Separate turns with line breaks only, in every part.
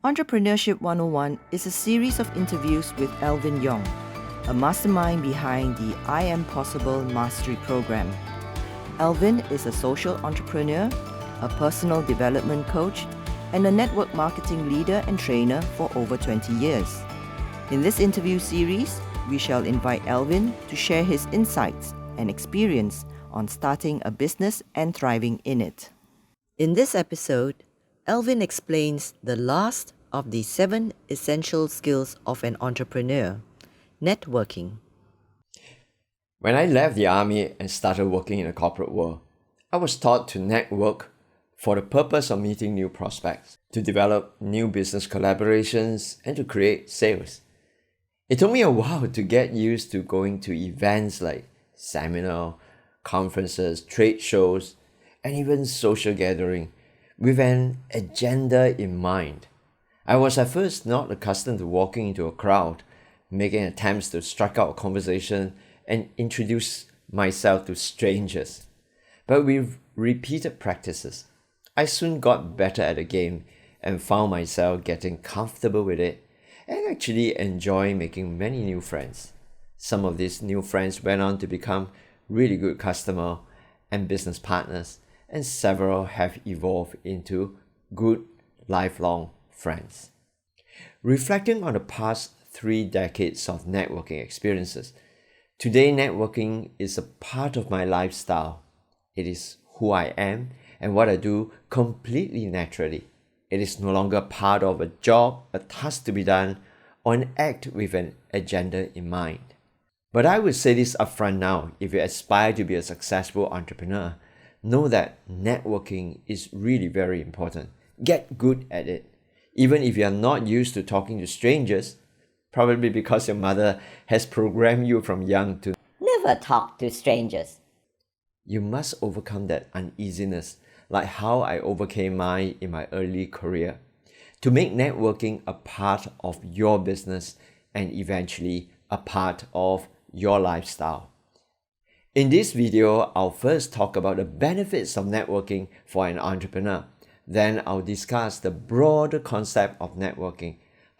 Entrepreneurship 101 is a series of interviews with ALVIN YONG, a mastermind behind the I.M.Possible Mastery Program. ALVIN is a social entrepreneur, a personal development coach, and a network marketing leader and trainer for over 20 years. In this interview series, we shall invite ALVIN to share his insights and experience on starting a business and thriving in it. In this episode, ALVIN explains the last of the 7 essential skills of an entrepreneur: networking.
When I left the army and started working in the corporate world, I was taught to network for the purpose of meeting new prospects, to develop new business collaborations, and to create sales. It took me a while to get used to going to events like seminars, conferences, trade shows, and even social gatherings with an agenda in mind. I was at first not accustomed to walking into a crowd, making attempts to strike out a conversation and introduce myself to strangers. But with repeated practices, I soon got better at the game and found myself getting comfortable with it and actually enjoying making many new friends. Some of these new friends went on to become really good customers and business partners, and several have evolved into good lifelong friends. Reflecting on the past 3 decades of networking experiences, today networking is a part of my lifestyle. It is who I am and what I do completely naturally. It is no longer part of a job, a task to be done, or an act with an agenda in mind. But I would say this upfront now: if you aspire to be a successful entrepreneur, know that networking is really very important. Get good at it. Even if you are not used to talking to strangers, probably because your mother has programmed you from young to
never talk to strangers.
You must overcome that uneasiness, like how I overcame mine in my early career, to make networking a part of your business and eventually a part of your lifestyle. In this video, I'll first talk about the benefits of networking for an entrepreneur. Then I'll discuss the broader concept of networking,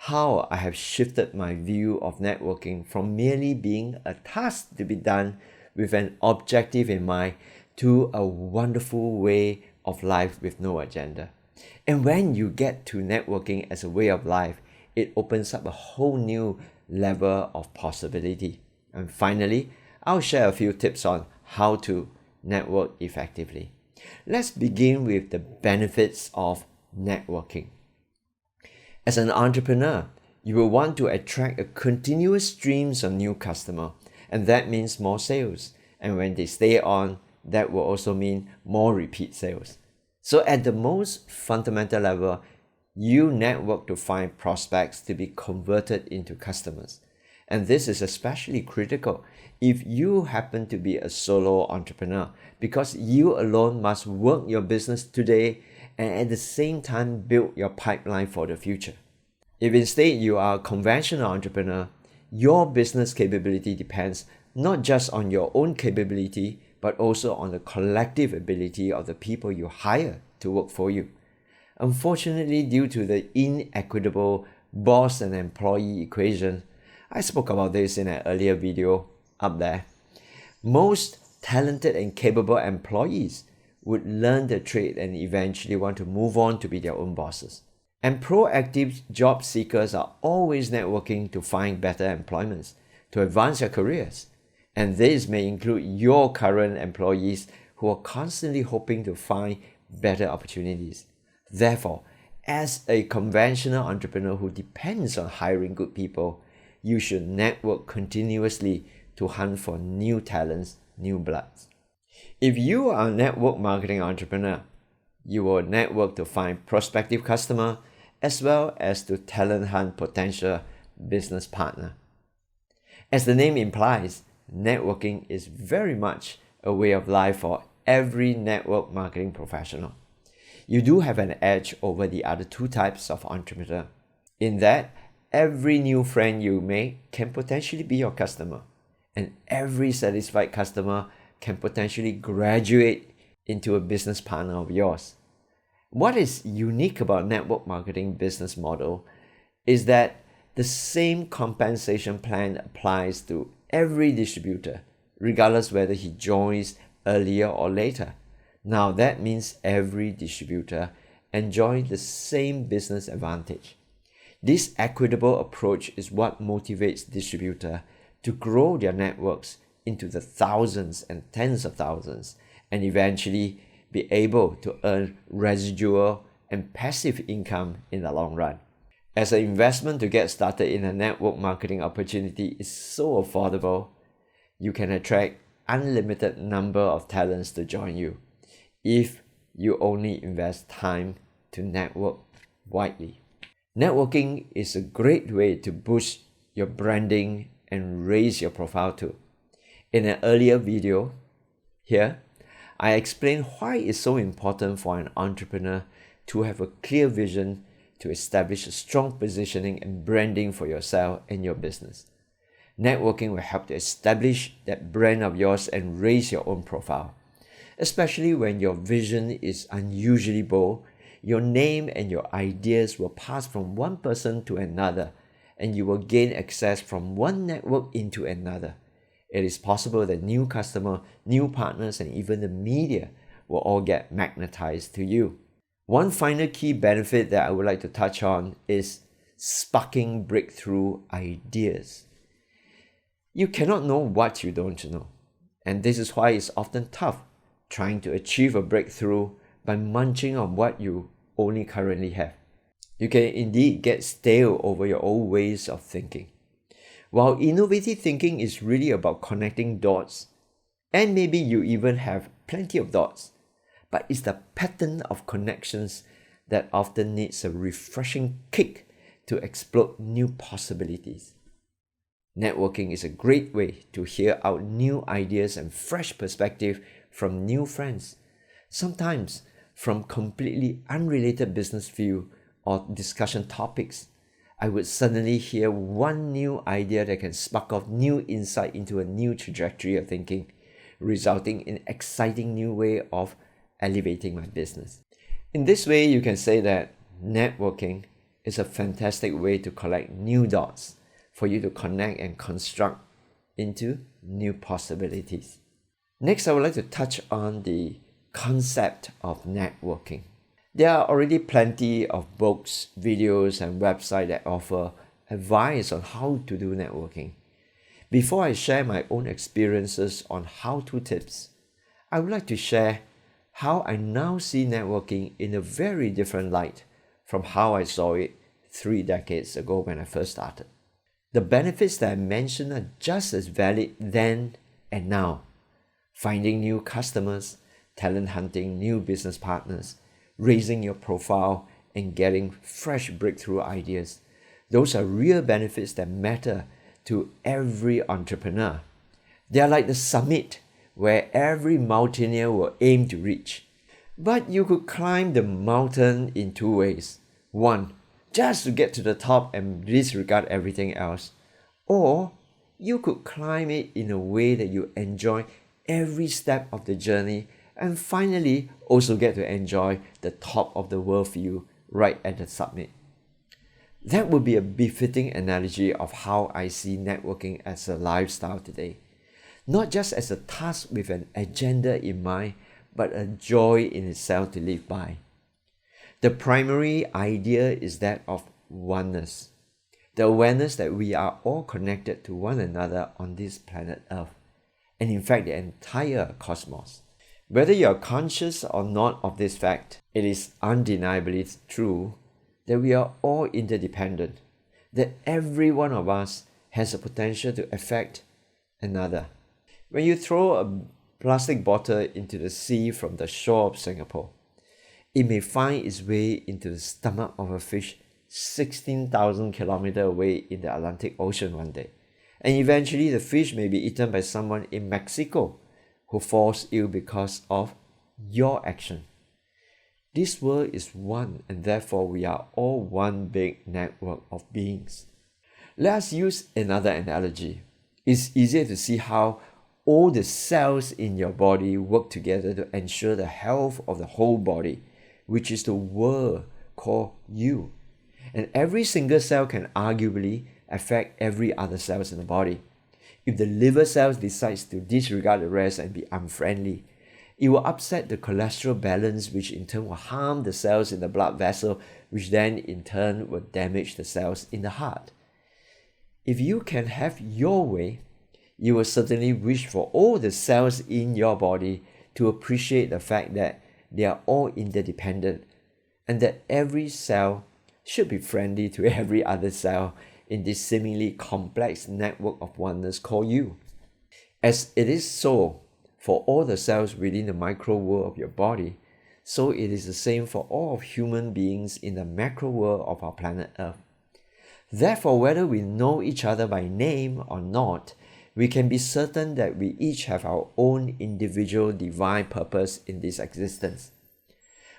how I have shifted my view of networking from merely being a task to be done with an objective in mind to a wonderful way of life with no agenda. And when you get to networking as a way of life, it opens up a whole new level of possibility. And finally, I'll share a few tips on how to network effectively. Let's begin with the benefits of networking. As an entrepreneur, you will want to attract a continuous streams of new customers, and that means more sales. And when they stay on, that will also mean more repeat sales. So at the most fundamental level, you network to find prospects to be converted into customers. And this is especially critical if you happen to be a solo entrepreneur, because you alone must work your business today and at the same time build your pipeline for the future. If instead you are a conventional entrepreneur, your business capability depends not just on your own capability, but also on the collective ability of the people you hire to work for you. Unfortunately, due to the inequitable boss and employee equation, I spoke about this in an earlier video up there, most talented and capable employees would learn the trade and eventually want to move on to be their own bosses. And proactive job seekers are always networking to find better employments, to advance their careers. And this may include your current employees who are constantly hoping to find better opportunities. Therefore, as a conventional entrepreneur who depends on hiring good people, you should network continuously to hunt for new talents, new bloods. If you are a network marketing entrepreneur, you will network to find prospective customer as well as to talent hunt potential business partner. As the name implies, networking is very much a way of life for every network marketing professional. You do have an edge over the other 2 types of entrepreneur, in that every new friend you make can potentially be your customer, and every satisfied customer can potentially graduate into a business partner of yours. What is unique about network marketing business model is that the same compensation plan applies to every distributor, regardless whether he joins earlier or later. Now that means every distributor enjoys the same business advantage. This equitable approach is what motivates distributors to grow their networks into the thousands and tens of thousands, and eventually be able to earn residual and passive income in the long run. As an investment to get started in a network marketing opportunity is so affordable, you can attract unlimited number of talents to join you if you only invest time to network widely. Networking is a great way to boost your branding and raise your profile too. In an earlier video here, I explained why it's so important for an entrepreneur to have a clear vision to establish a strong positioning and branding for yourself and your business. Networking will help to establish that brand of yours and raise your own profile. Especially when your vision is unusually bold, your name and your ideas will pass from one person to another, and you will gain access from one network into another. It is possible that new customers, new partners, and even the media will all get magnetized to you. One final key benefit that I would like to touch on is sparking breakthrough ideas. You cannot know what you don't know, and this is why it's often tough trying to achieve a breakthrough by munching on what you only currently have. You can indeed get stale over your old ways of thinking. While innovative thinking is really about connecting dots, and maybe you even have plenty of dots, but it's the pattern of connections that often needs a refreshing kick to explode new possibilities. Networking is a great way to hear out new ideas and fresh perspective from new friends, sometimes from completely unrelated business view or discussion topics. I would suddenly hear one new idea that can spark off new insight into a new trajectory of thinking, resulting in exciting new way of elevating my business. In this way, you can say that networking is a fantastic way to collect new dots for you to connect and construct into new possibilities. Next, I would like to touch on the concept of networking. There are already plenty of books, videos, and websites that offer advice on how to do networking. Before I share my own experiences on how-to tips, I would like to share how I now see networking in a very different light from how I saw it 3 decades ago when I first started. The benefits that I mentioned are just as valid then and now. Finding new customers, talent hunting new business partners, raising your profile, and getting fresh breakthrough ideas. Those are real benefits that matter to every entrepreneur. They are like the summit where every mountaineer will aim to reach. But you could climb the mountain in 2 ways. One, just to get to the top and disregard everything else. Or you could climb it in a way that you enjoy every step of the journey and finally also get to enjoy the top of the world view right at the summit. That would be a befitting analogy of how I see networking as a lifestyle today. Not just as a task with an agenda in mind, but a joy in itself to live by. The primary idea is that of oneness. The awareness that we are all connected to one another on this planet Earth, and in fact the entire cosmos. Whether you are conscious or not of this fact, it is undeniably true that we are all interdependent, that every one of us has a potential to affect another. When you throw a plastic bottle into the sea from the shore of Singapore, it may find its way into the stomach of a fish 16,000 kilometers away in the Atlantic Ocean one day, and eventually the fish may be eaten by someone in Mexico who falls ill because of your action. This world is one, and therefore we are all one big network of beings. Let us use another analogy. It's easier to see how all the cells in your body work together to ensure the health of the whole body, which is the world called you. And every single cell can arguably affect every other cells in the body. If the liver cells decides to disregard the rest and be unfriendly, it will upset the cholesterol balance, which in turn will harm the cells in the blood vessel, which then in turn will damage the cells in the heart. If you can have your way, you will certainly wish for all the cells in your body to appreciate the fact that they are all interdependent and that every cell should be friendly to every other cell in this seemingly complex network of oneness called you. As it is so for all the cells within the micro world of your body, so it is the same for all of human beings in the macro world of our planet Earth. Therefore, whether we know each other by name or not, we can be certain that we each have our own individual divine purpose in this existence.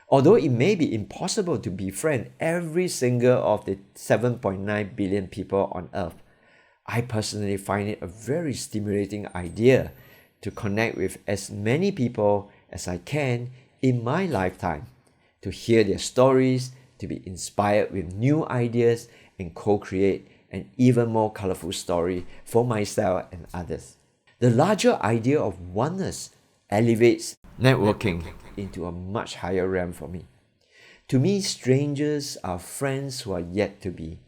Although it may be impossible to befriend every single of the 7.9 billion people on Earth, I personally find it a very stimulating idea to connect with as many people as I can in my lifetime, to hear their stories, to be inspired with new ideas and co-create an even more colorful story for myself and others. The larger idea of oneness elevates networking into a much higher realm for me. To me, strangers are friends who are yet to be.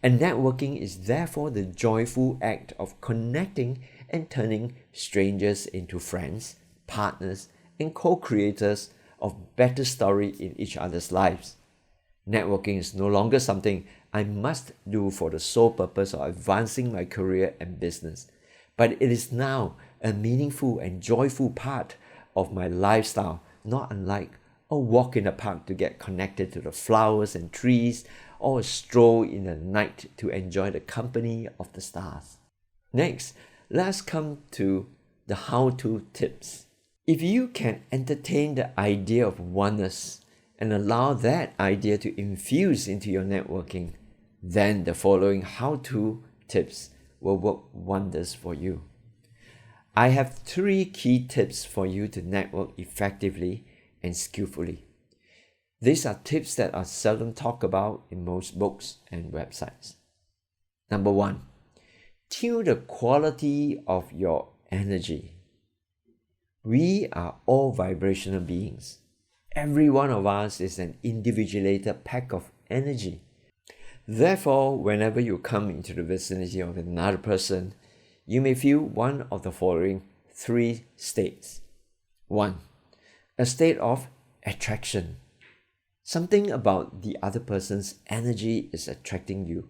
And networking is therefore the joyful act of connecting and turning strangers into friends, partners, and co-creators of better story in each other's lives. Networking is no longer something I must do for the sole purpose of advancing my career and business, but it is now a meaningful and joyful part of my lifestyle, not unlike a walk in the park to get connected to the flowers and trees, or a stroll in the night to enjoy the company of the stars. Next, let's come to the how-to tips. If you can entertain the idea of oneness and allow that idea to infuse into your networking, then the following how-to tips will work wonders for you. I have 3 key tips for you to network effectively and skillfully. These are tips that are seldom talked about in most books and websites. Number 1, tune the quality of your energy. We are all vibrational beings. Every one of us is an individuated pack of energy. Therefore, whenever you come into the vicinity of another person, you may feel one of the following 3 states. 1, a state of attraction. Something about the other person's energy is attracting you.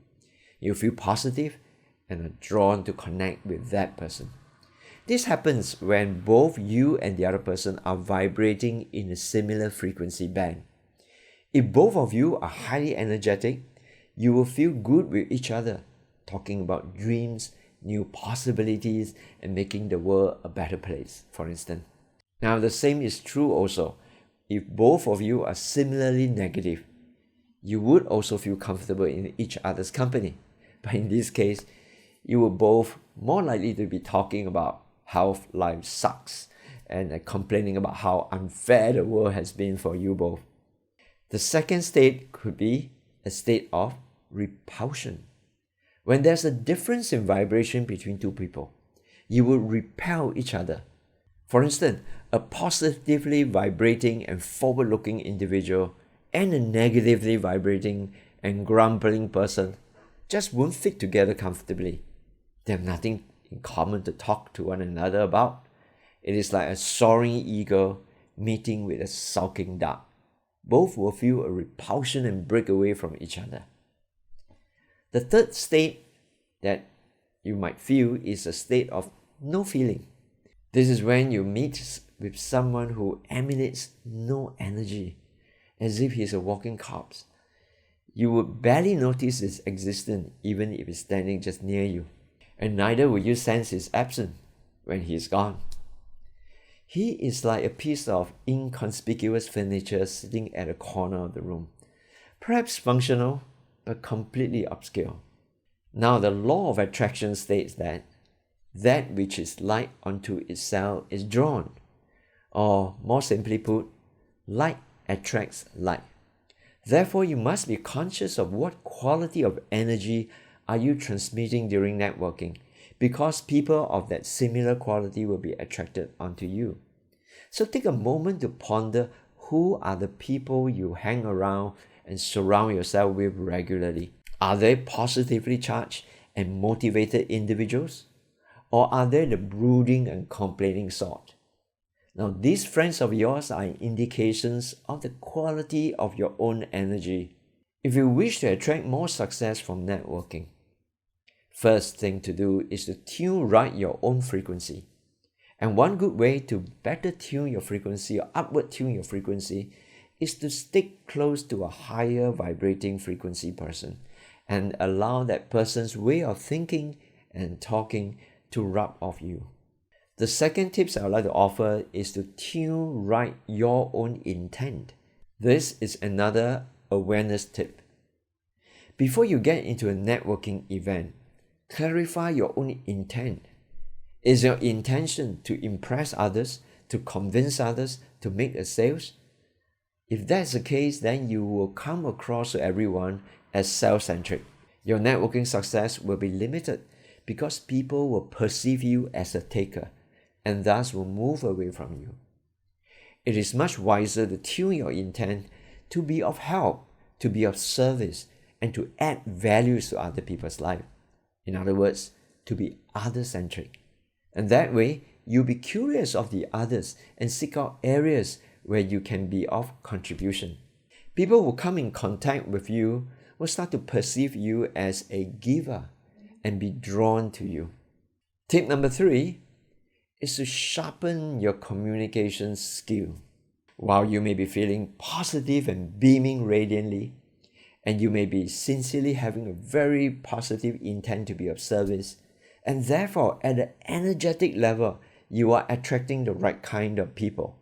You feel positive and are drawn to connect with that person. This happens when both you and the other person are vibrating in a similar frequency band. If both of you are highly energetic, you will feel good with each other, talking about dreams, new possibilities, and making the world a better place, for instance. Now, the same is true also. If both of you are similarly negative, you would also feel comfortable in each other's company. But in this case, you will both more likely to be talking about how life sucks and complaining about how unfair the world has been for you both. The second state could be a state of repulsion. When there's a difference in vibration between 2 people, you will repel each other. For instance, a positively vibrating and forward-looking individual and a negatively vibrating and grumbling person just won't fit together comfortably. They have nothing in common to talk to one another about. It is like a soaring eagle meeting with a sulking duck. Both will feel a repulsion and break away from each other. The third state that you might feel is a state of no feeling. This is when you meet with someone who emanates no energy, as if he's a walking corpse. You would barely notice his existence even if he's standing just near you, and neither will you sense his absence when he is gone. He is like a piece of inconspicuous furniture sitting at a corner of the room, perhaps functional, but completely obscure. Now, the law of attraction states that which is like unto itself is drawn, or more simply put, like attracts like. Therefore, you must be conscious of what quality of energy are you transmitting during networking, because people of that similar quality will be attracted onto you. So take a moment to ponder who are the people you hang around and surround yourself with regularly. Are they positively charged and motivated individuals? Or are they the brooding and complaining sort? Now, these friends of yours are indications of the quality of your own energy. If you wish to attract more success from networking, first thing to do is to tune right your own frequency. And one good way to better tune your frequency or upward tune your frequency is to stick close to a higher vibrating frequency person and allow that person's way of thinking and talking to rub off you. The second tips I would like to offer is to tune right your own intent. This is another awareness tip. Before you get into a networking event, clarify your own intent. Is your intention to impress others, to convince others, to make a sales? If that's the case, then you will come across to everyone as self-centric. Your networking success will be limited because people will perceive you as a taker and thus will move away from you. It is much wiser to tune your intent to be of help, to be of service, and to add values to other people's life. In other words, to be other-centric. And that way, you'll be curious of the others and seek out areas where you can be of contribution. People who come in contact with you will start to perceive you as a giver and be drawn to you. Tip number 3 is to sharpen your communication skill. While you may be feeling positive and beaming radiantly, and you may be sincerely having a very positive intent to be of service, and therefore at an energetic level, you are attracting the right kind of people.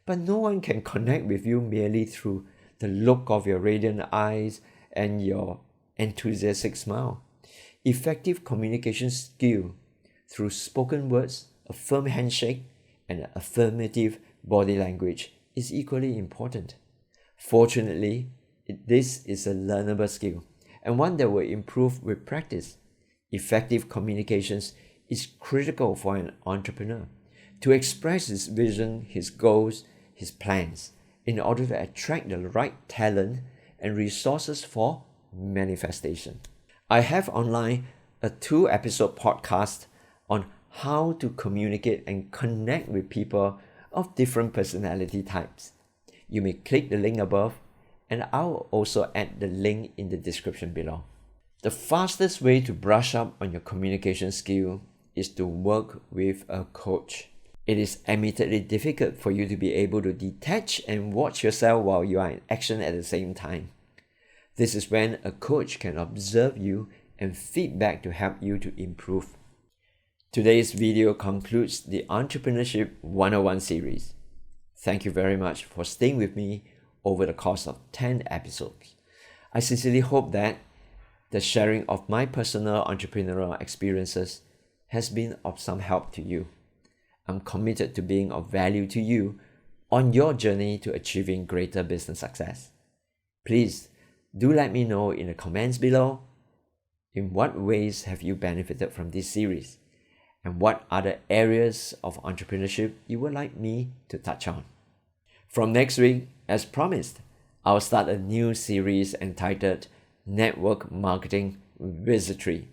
But no one can connect with you merely through the look of your radiant eyes and your enthusiastic smile. Effective communication skill through spoken words, a firm handshake, and affirmative body language is equally important. Fortunately, this is a learnable skill and one that will improve with practice. Effective communications is critical for an entrepreneur to express his vision, his goals, his plans in order to attract the right talent and resources for manifestation. I have online a 2-episode podcast on how to communicate and connect with people of different personality types. You may click the link above, and I'll also add the link in the description below. The fastest way to brush up on your communication skill is to work with a coach. It is admittedly difficult for you to be able to detach and watch yourself while you are in action at the same time. This is when a coach can observe you and feedback to help you to improve. Today's video concludes the Entrepreneurship 101 series. Thank you very much for staying with me over the course of 10 episodes. I sincerely hope that the sharing of my personal entrepreneurial experiences has been of some help to you. I'm committed to being of value to you on your journey to achieving greater business success. Please do let me know in the comments below in what ways have you benefited from this series and what other areas of entrepreneurship you would like me to touch on. From next week, as promised, I'll start a new series entitled Network Marketing Wizardry.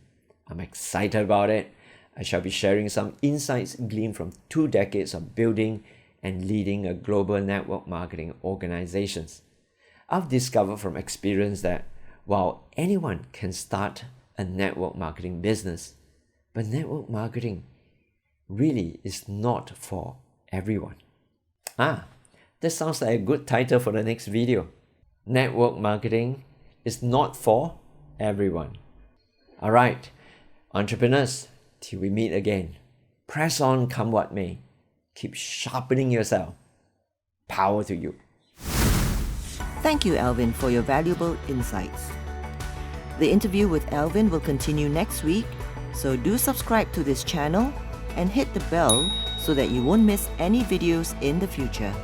I'm excited about it. I shall be sharing some insights gleaned from 2 decades of building and leading a global network marketing organizations. I've discovered from experience that while anyone can start a network marketing business, but network marketing really is not for everyone. That sounds like a good title for the next video. Network marketing is not for everyone. Alright, entrepreneurs, till we meet again, press on come what may. Keep sharpening yourself. Power to you.
Thank you, Alvin, for your valuable insights. The interview with Alvin will continue next week, so do subscribe to this channel and hit the bell so that you won't miss any videos in the future.